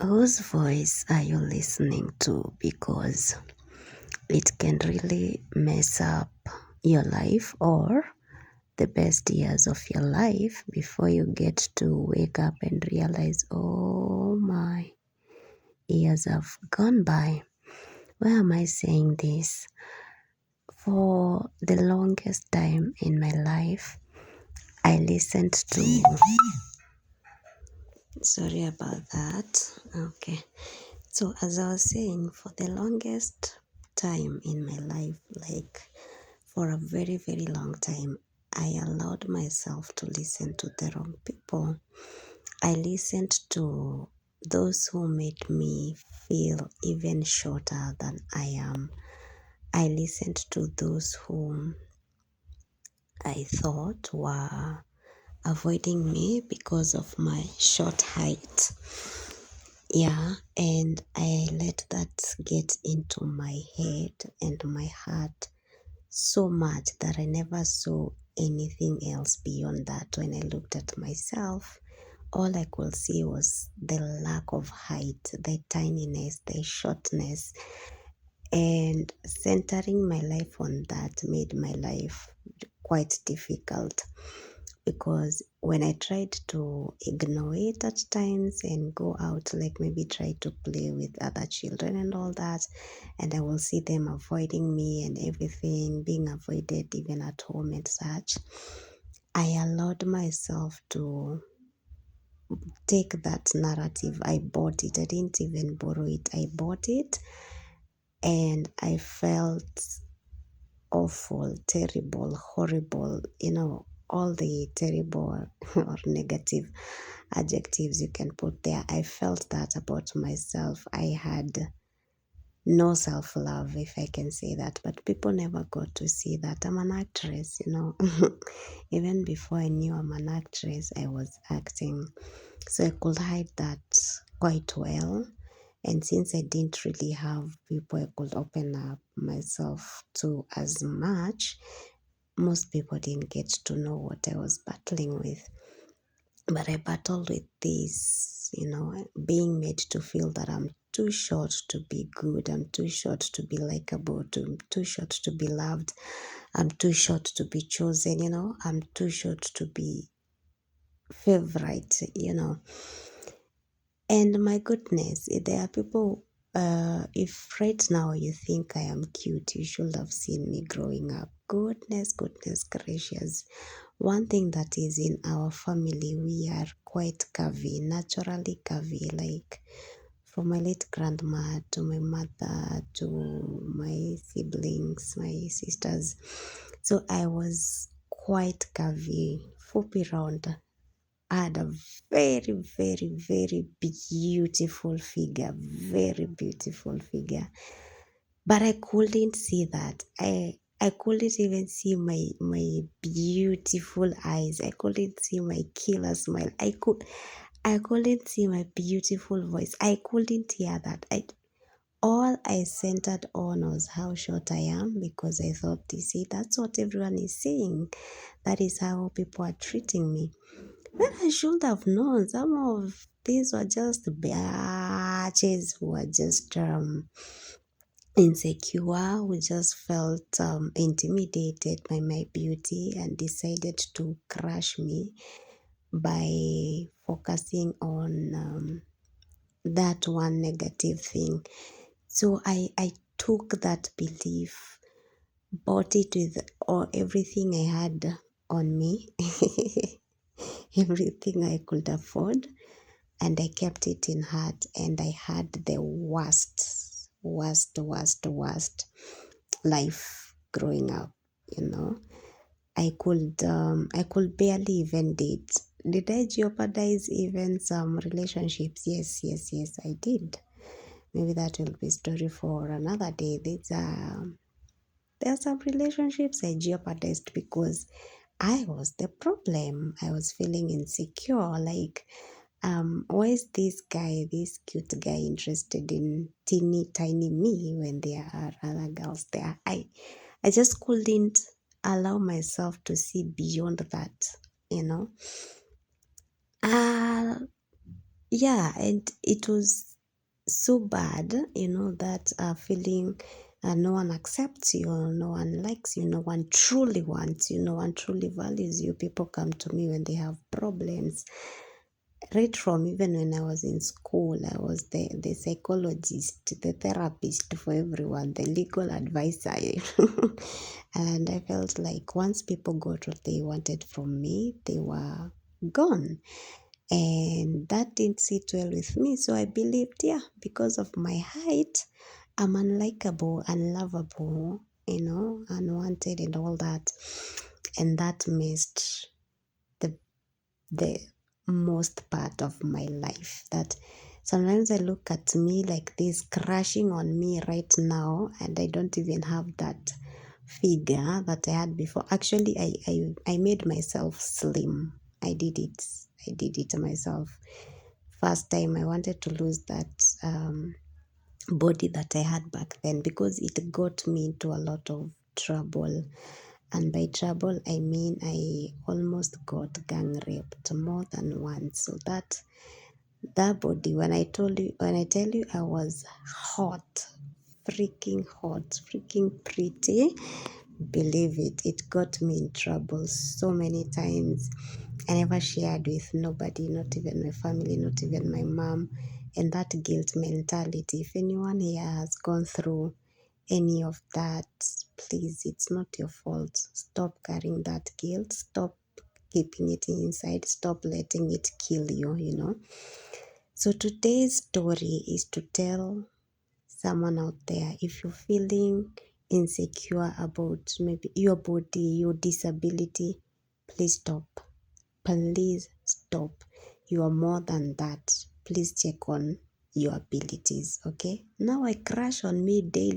Whose voice are you listening to? Because it can really mess up your life or the best years of your life before you get to wake up and realize, oh my, years have gone by. Why am I saying this? For the longest time in my life, I listened to. Sorry about that. Okay. So, as I was saying, for the longest time in my life, like for a very, very long time, I allowed myself to listen to the wrong people. I listened to those who made me feel even shorter than I am. I listened to those whom I thought were avoiding me because of my short height. Yeah, and I let that get into my head and my heart so much that I never saw anything else beyond that. When I looked at myself, all I could see was the lack of height, the tininess, the shortness, and centering my life on that made my life quite difficult because when I tried to ignore it at times and go out, like maybe try to play with other children and all that, and I will see them avoiding me and everything, being avoided even at home and such, I allowed myself to take that narrative. I bought it. I didn't even borrow it. I bought it and I felt awful, terrible, horrible, all the terrible or negative adjectives you can put there. I felt that about myself. I had no self love, if I can say that, but people never got to see that. I'm an actress. Even before I knew I'm an actress, I was acting. So I could hide that quite well. And since I didn't really have people I could open up myself to as much, most people didn't get to know what I was battling with. But I battled with this, being made to feel that I'm too short to be good, I'm too short to be likable, too short to be loved, I'm too short to be chosen, I'm too short to be favorite. And my goodness, there are people, if right now you think I am cute, you should have seen me growing up. Goodness gracious. One thing that is in our family, we are quite curvy, naturally curvy, like from my late grandma to my mother to my siblings, my sisters. So I was quite curvy, fupi round. I had a very beautiful figure, very beautiful figure. But I couldn't see that. I couldn't even see my beautiful eyes. I couldn't see my killer smile. I couldn't see my beautiful voice. I couldn't hear that. All I centered on was how short I am because I thought, you see, that's what everyone is saying. That is how people are treating me. When I should have known some of these were just batches who were just insecure, who just felt intimidated by my beauty and decided to crush me by focusing on that one negative thing. So I took that belief, bought it with everything I had on me, everything I could afford, and I kept it in heart. And I had the worst life growing up. You know, I could barely even date. Did I jeopardize even some relationships? Yes, I did. Maybe that will be story for another day. There are some relationships I jeopardized because I was the problem. I was feeling insecure. Like, why is this cute guy interested in teeny tiny me when there are other girls there? I just couldn't allow myself to see beyond that, you know. Uh, yeah, and it was so bad, that feeling no one accepts you, no one likes you, no one truly wants you, no one truly values you. People come to me when they have problems. Right from even when I was in school, I was the psychologist, the therapist for everyone, the legal advisor. And I felt like once people got what they wanted from me, they were gone. And that didn't sit well with me. So I believed, yeah, because of my height, I'm unlikable, unlovable, unwanted and all that. And that missed the the most part of my life. That sometimes I look at me like this crashing on me right now, and I don't even have that figure that I had before. Actually, I made myself slim. I did it. I did it myself. First time I wanted to lose that body that I had back then because it got me into a lot of trouble. And by trouble, I mean I almost got gang raped more than once. So that body, when I tell you I was hot, freaking hot, freaking pretty, believe it, it got me in trouble so many times. I never shared with nobody, not even my family, not even my mom. And that guilt mentality, if anyone here has gone through any of that, please, it's not your fault. Stop carrying that guilt. Stop keeping it inside. Stop letting it kill you. So today's story is to tell someone out there, if you're feeling insecure about maybe your body, your disability, please stop. Please stop. You are more than that. Please check on your abilities, okay? Now I crash on me daily.